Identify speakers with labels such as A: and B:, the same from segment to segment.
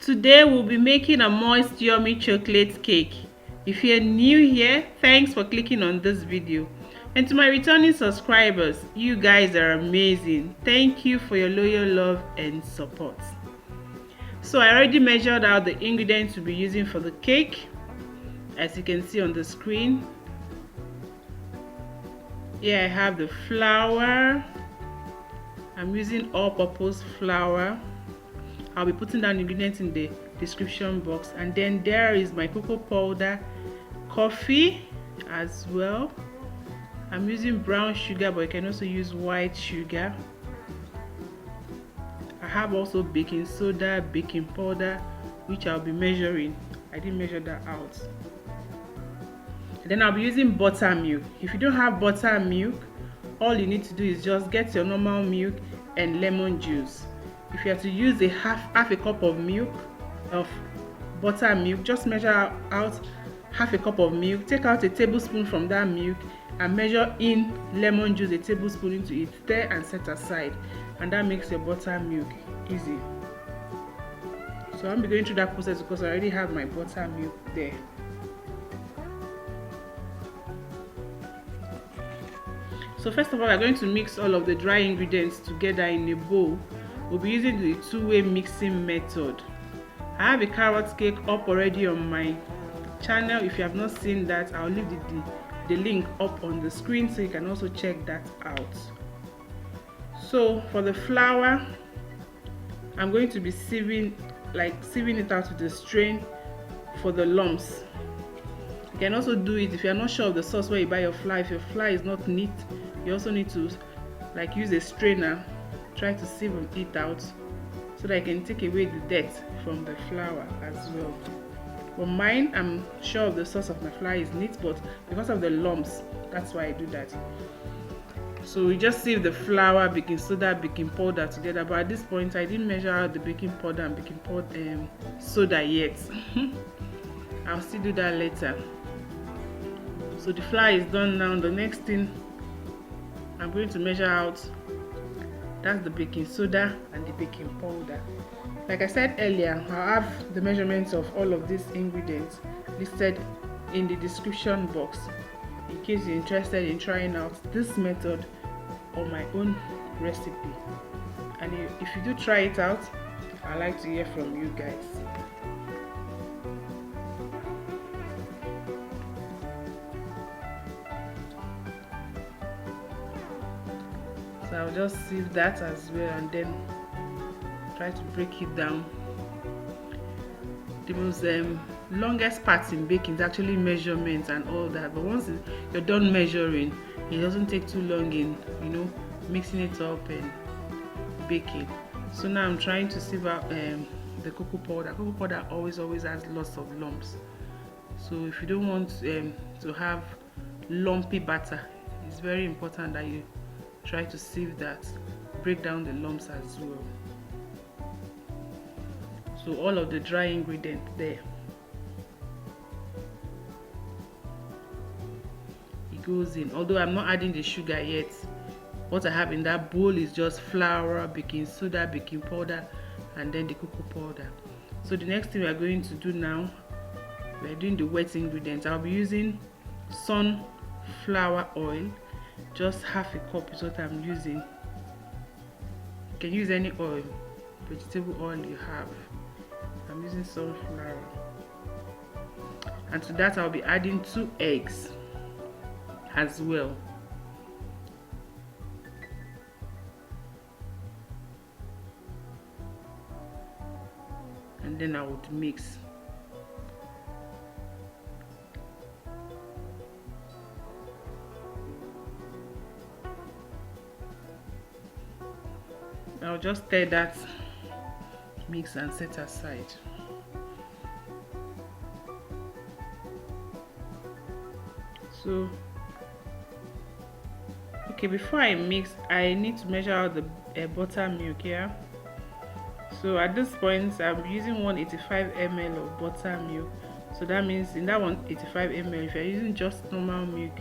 A: Today we'll be making a moist yummy chocolate cake. If you're new here, thanks for clicking on this video. And to my returning subscribers, you guys are amazing. Thank you for your loyal love and support. So I already measured out the ingredients we'll be using for the cake, as you can see on the screen. Here I have the flour. I'm using all-purpose flour. I'll be putting down ingredients in the description box, and then there is my cocoa powder, coffee as well. I'm using brown sugar, but you can also use white sugar. I have also baking soda, baking powder, which I'll be measuring. I didn't measure that out. And then I'll be using buttermilk. If you don't have buttermilk, all you need to do is just get your normal milk and lemon juice. If you have to use a half a cup of milk, of buttermilk, just measure out half a cup of milk, take out a tablespoon from that milk and measure in lemon juice, a tablespoon into it, stir and set aside, and that makes your buttermilk easy. So I'll be going through that process because I already have my buttermilk there. So first of all, we're going to mix all of the dry ingredients together in a bowl. We'll be using the two-way mixing method. I have a carrot cake up already on my channel. If you have not seen that, I'll leave the link up on the screen so you can also check that out. So for the flour, I'm going to be sieving it out with a strain for the lumps. You can also do it if you're not sure of the sauce where you buy your flour. If your flour is not neat, you also need to use a strainer, try to sieve it out so that I can take away the dirt from the flour as well. For mine, I'm sure of the source of my flour is neat, but because of the lumps, that's why I do that. So we just sieve the flour, baking soda, baking powder together, but at this point I didn't measure out the baking powder and baking soda yet. I'll still do that later. So the flour is done now. The next thing I'm going to measure out, that's the baking soda and the baking powder. Like I said earlier, I'll have the measurements of all of these ingredients listed in the description box in case you're interested in trying out this method or my own recipe. And if you do try it out, I'd like to hear from you guys. So I'll just sieve that as well and then try to break it down. The most longest part in baking is actually measurements and all that, but once you're done measuring, it doesn't take too long in mixing it up and baking. So now I'm trying to sieve out the cocoa powder. Cocoa powder always has lots of lumps, so if you don't want to have lumpy batter, it's very important that you try to sieve that, break down the lumps as well. So all of the dry ingredients there, it goes in. Although I'm not adding the sugar yet, what I have in that bowl is just flour, baking soda, baking powder, and then the cocoa powder. So the next thing we are going to do now, we are doing the wet ingredients. I'll be using sunflower oil. Just half a cup is what I'm using. You can use any oil, vegetable oil you have. I'm using sunflower. And to that I'll be adding 2 eggs as well. And then I would mix. I'll just stir that mix and set aside. So okay, before I mix, I need to measure out the buttermilk here. So at this point I'm using 185 ml of buttermilk. So that means in that 185 ml, if you're using just normal milk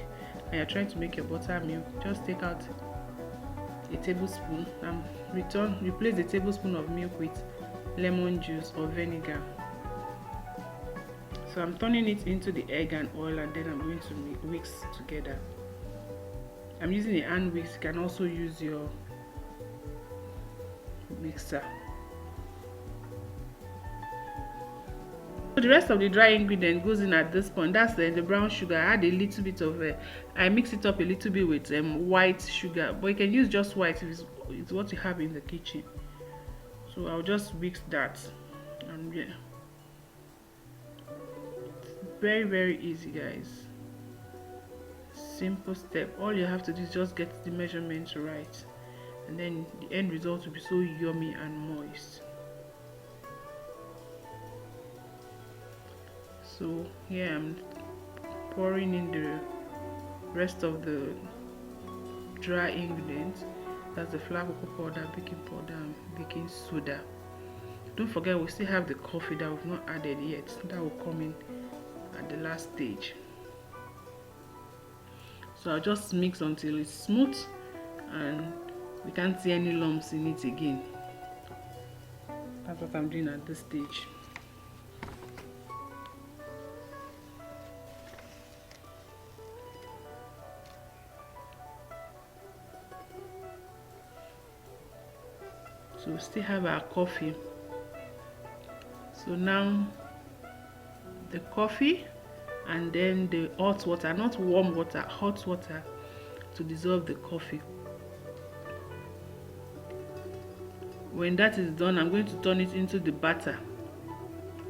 A: and you're trying to make your buttermilk, just take out a tablespoon and replace the tablespoon of milk with lemon juice or vinegar. So I'm turning it into the egg and oil, and then I'm going to mix together. I'm using a hand whisk. You can also use your mixer. So the rest of the dry ingredient goes in at this point. That's the brown sugar. I add a little bit of I mix it up a little bit with white sugar, but you can use just white if it's what you have in the kitchen. So I'll just mix that, and yeah, very, very easy, guys. Simple step. All you have to do is just get the measurements right, and then the end result will be so yummy and moist. So here I'm pouring in the rest of the dry ingredients. That's the flour, cocoa powder, baking powder, and baking soda. Don't forget, we still have the coffee that we've not added yet. That will come in at the last stage. So I'll just mix until it's smooth and we can't see any lumps in it again. That's what I'm doing at this stage. So we still have our coffee. So now the coffee, and then the hot water, not warm water, hot water to dissolve the coffee. When that is done, I'm going to turn it into the batter,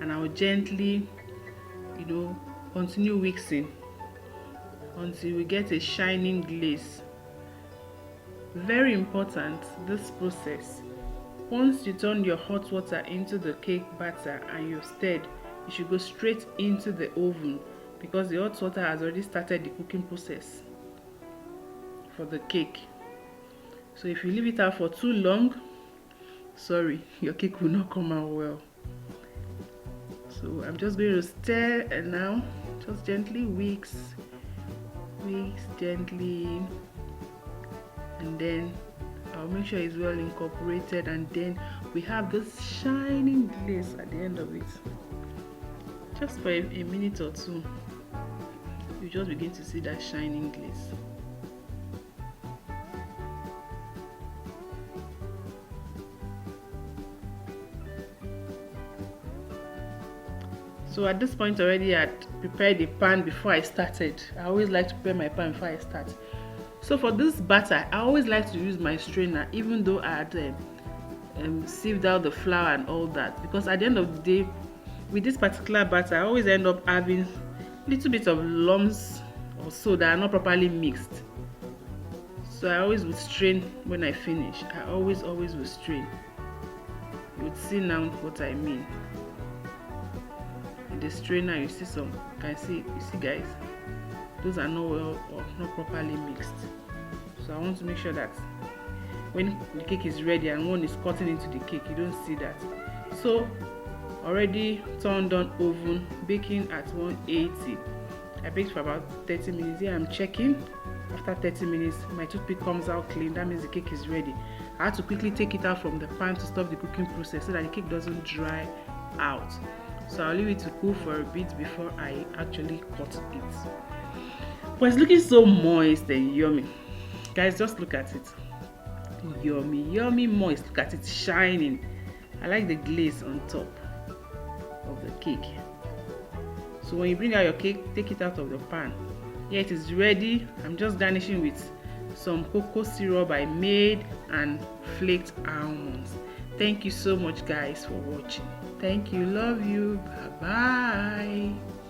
A: and I will gently, continue mixing until we get a shining glaze. Very important, this process. Once you turn your hot water into the cake batter and you've stirred, you should go straight into the oven, because the hot water has already started the cooking process for the cake. So if you leave it out for too long, sorry, your cake will not come out well. So I'm just going to stir, and now just gently whisk gently, and then I'll make sure it's well incorporated, and then we have this shining glaze at the end of it. Just for a minute or two, you just begin to see that shining glaze. So at this point already, I had prepared the pan before I started. I always like to prepare my pan before I start. So for this batter, I always like to use my strainer, even though I had sieved out the flour and all that, because at the end of the day, with this particular batter, I always end up having a little bit of lumps or so that are not properly mixed. So I always would strain when I finish. I always would strain. You would see now what I mean. In the strainer, you see some. You see, guys, those are not well or not properly mixed. So I want to make sure that when the cake is ready and one is cutting into the cake, you don't see that. So already turned on oven, baking at 180. I baked for about 30 minutes. Here I'm checking. After 30 minutes, my toothpick comes out clean. That means the cake is ready. I had to quickly take it out from the pan to stop the cooking process so that the cake doesn't dry out. So I'll leave it to cool for a bit before I actually cut it. But it's looking so moist and yummy. Guys, just look at it. Yummy, yummy, moist. Look at it shining. I like the glaze on top of the cake. So when you bring out your cake, take it out of the pan. Here it is ready. I'm just garnishing with some cocoa syrup I made and flaked almonds. Thank you so much, guys, for watching. Thank you. Love you. Bye bye.